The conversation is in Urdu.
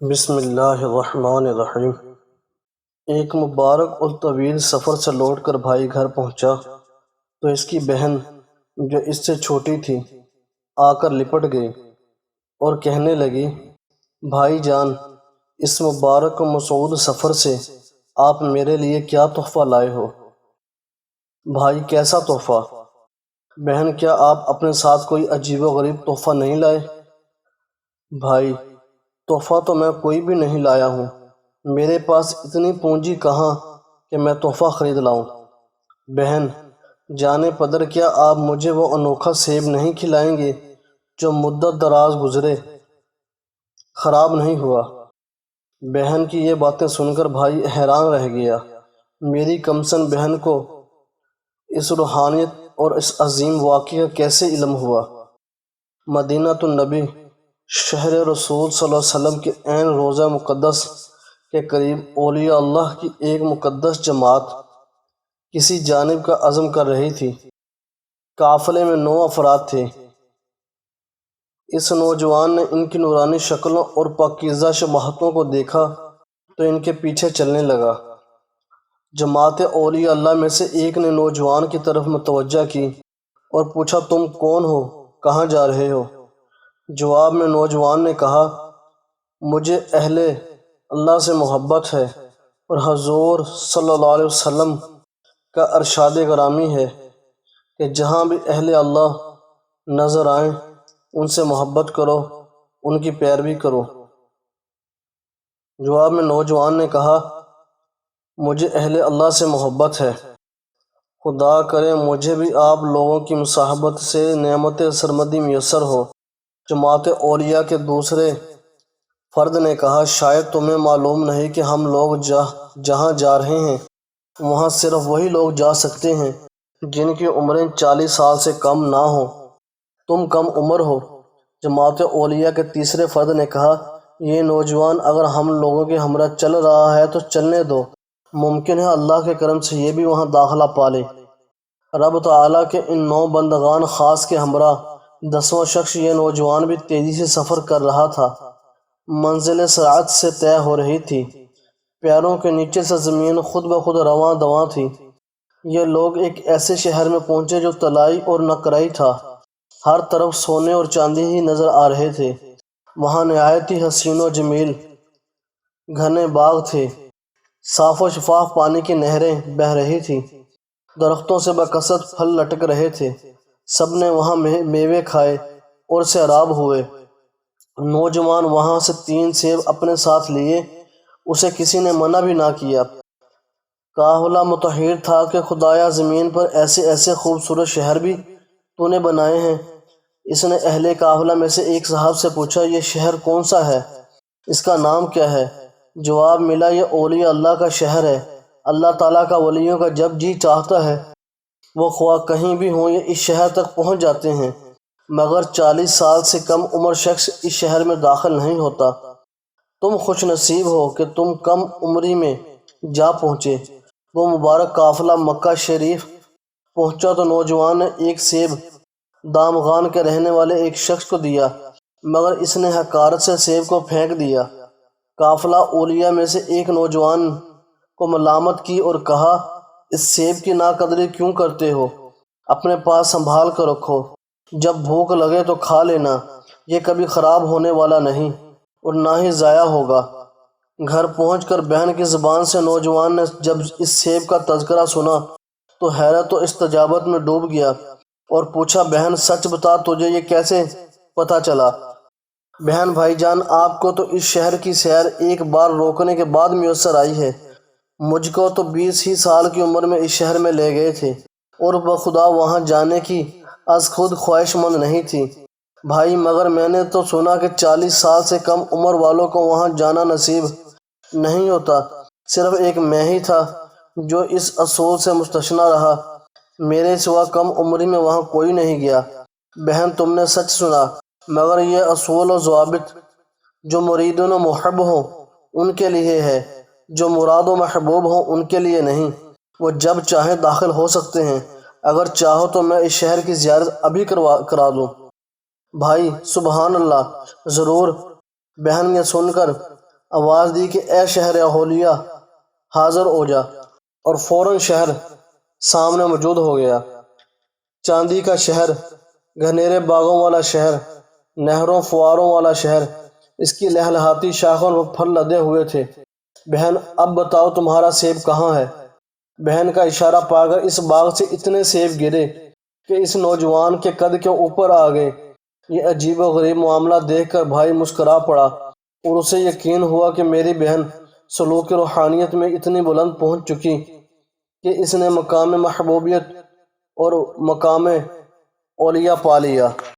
بسم اللہ الرحمن الرحیم۔ ایک مبارک اور طویل سفر سے لوٹ کر بھائی گھر پہنچا تو اس کی بہن جو اس سے چھوٹی تھی آ کر لپٹ گئی اور کہنے لگی، بھائی جان، اس مبارک و مسعود سفر سے آپ میرے لیے کیا تحفہ لائے ہو؟ بھائی، کیسا تحفہ؟ بہن، کیا آپ اپنے ساتھ کوئی عجیب و غریب تحفہ نہیں لائے؟ بھائی، تحفہ تو میں کوئی بھی نہیں لایا ہوں، میرے پاس اتنی پونجی کہاں کہ میں تحفہ خرید لاؤں۔ بہن، جانے پدر کیا آپ مجھے وہ انوکھا سیب نہیں کھلائیں گے جو مدت دراز گزرے خراب نہیں ہوا؟ بہن کی یہ باتیں سن کر بھائی حیران رہ گیا۔ میری کمسن بہن کو اس روحانیت اور اس عظیم واقعے کا کیسے علم ہوا؟ مدینہ النبی، شہر رسول صلی اللہ علیہ وسلم کے عین روضہ مقدس کے قریب اولیاء اللہ کی ایک مقدس جماعت کسی جانب کا عزم کر رہی تھی۔ قافلے میں 9 افراد تھے۔ اس نوجوان نے ان کی نورانی شکلوں اور پاکیزہ شباہتوں کو دیکھا تو ان کے پیچھے چلنے لگا۔ جماعت اولیاء اللہ میں سے ایک نے نوجوان کی طرف متوجہ کی اور پوچھا، تم کون ہو؟ کہاں جا رہے ہو؟ جواب میں نوجوان نے کہا، مجھے اہل اللہ سے محبت ہے اور حضور صلی اللہ علیہ وسلم کا ارشاد گرامی ہے کہ جہاں بھی اہل اللہ نظر آئیں ان سے محبت کرو، ان کی پیروی کرو۔ جواب میں نوجوان نے کہا، مجھے اہل اللہ سے محبت ہے، خدا کرے مجھے بھی آپ لوگوں کی مصاحبت سے نعمت سرمدی میسر ہو۔ جماعت اولیاء کے دوسرے فرد نے کہا، شاید تمہیں معلوم نہیں کہ ہم لوگ جہاں جا رہے ہیں وہاں صرف وہی لوگ جا سکتے ہیں جن کی عمریں 40 سال سے کم نہ ہوں، تم کم عمر ہو۔ جماعت اولیاء کے تیسرے فرد نے کہا، یہ نوجوان اگر ہم لوگوں کے ہمراہ چل رہا ہے تو چلنے دو، ممکن ہے اللہ کے کرم سے یہ بھی وہاں داخلہ پالے۔ رب تعالیٰ کے ان 9 بندگان خاص کے ہمراہ 10واں شخص یہ نوجوان بھی تیزی سے سفر کر رہا تھا۔ منزل سرعت سے طے ہو رہی تھی، پیروں کے نیچے سے زمین خود بخود رواں دواں تھی۔ یہ لوگ ایک ایسے شہر میں پہنچے جو طلائی اور نقرئی تھا، ہر طرف سونے اور چاندی ہی نظر آ رہے تھے۔ وہاں نہایت ہی حسین و جمیل گھنے باغ تھے، صاف و شفاف پانی کی نہریں بہہ رہی تھیں، درختوں سے بکثرت پھل لٹک رہے تھے، سب نے وہاں میوے کھائے اور سیراب ہوئے۔ نوجوان وہاں سے 3 سیب اپنے ساتھ لیے، اسے کسی نے منع بھی نہ کیا۔ قافلہ متحیر تھا کہ خدایا زمین پر ایسے ایسے خوبصورت شہر بھی تو نے بنائے ہیں۔ اس نے اہل قافلہ میں سے ایک صاحب سے پوچھا، یہ شہر کون سا ہے؟ اس کا نام کیا ہے؟ جواب ملا، یہ اولیاء اللہ کا شہر ہے۔ اللہ تعالیٰ کا ولیوں کا جب جی چاہتا ہے وہ خواہ کہیں بھی ہوں یہ اس شہر تک پہنچ جاتے ہیں، مگر 40 سال سے کم عمر شخص اس شہر میں داخل نہیں ہوتا۔ تم خوش نصیب ہو کہ تم کم عمری میں جا پہنچے۔ وہ مبارک قافلہ مکہ شریف پہنچا تو نوجوان نے ایک سیب دامغان کے رہنے والے ایک شخص کو دیا، مگر اس نے حقارت سے سیب کو پھینک دیا۔ قافلہ اولیاء میں سے ایک نوجوان کو ملامت کی اور کہا، اس سیب کی ناقدری کیوں کرتے ہو؟ اپنے پاس سنبھال کر رکھو، جب بھوک لگے تو کھا لینا، یہ کبھی خراب ہونے والا نہیں اور نہ ہی ضائع ہوگا۔ گھر پہنچ کر بہن کی زبان سے نوجوان نے جب اس سیب کا تذکرہ سنا تو حیرت و استعجاب میں ڈوب گیا اور پوچھا، بہن سچ بتا، تجھے یہ کیسے پتہ چلا؟ بہن، بھائی جان، آپ کو تو اس شہر کی سیر ایک بار روکنے کے بعد میسر آئی ہے، مجھ کو تو 20 ہی سال کی عمر میں اس شہر میں لے گئے تھے اور بخدا وہاں جانے کی از خود خواہش مند نہیں تھی۔ بھائی، مگر میں نے تو سنا کہ 40 سال سے کم عمر والوں کو وہاں جانا نصیب نہیں ہوتا، صرف ایک میں ہی تھا جو اس اصول سے مستثنیٰ رہا، میرے سوا کم عمری میں وہاں کوئی نہیں گیا۔ بہن، تم نے سچ سنا، مگر یہ اصول و ضوابط جو مرید و محب ہوں ان کے لیے ہے، جو مراد و محبوب ہوں ان کے لیے نہیں۔ وہ جب چاہیں داخل ہو سکتے ہیں، اگر چاہو تو میں اس شہر کی زیارت ابھی کرا دوں۔ بھائی، سبحان اللہ، ضرور۔ بہن یہ سن کر آواز دی کہ اے شہر اہولیہ حاضر ہو جا، اور فوراً شہر سامنے موجود ہو گیا۔ چاندی کا شہر، گھنیرے باغوں والا شہر، نہروں فواروں والا شہر، اس کی لہلہاتی شاخوں پر پھل لدے ہوئے تھے۔ بہن اب بتاؤ تمہارا سیب کہاں ہے؟ بہن کا اشارہ پا کر اس باغ سے اتنے سیب گرے کہ اس نوجوان کے قد کے اوپر آ گئے۔ یہ عجیب و غریب معاملہ دیکھ کر بھائی مسکرا پڑا اور اسے یقین ہوا کہ میری بہن سلوک روحانیت میں اتنی بلند پہنچ چکی کہ اس نے مقام محبوبیت اور مقام اولیاء پا لیا۔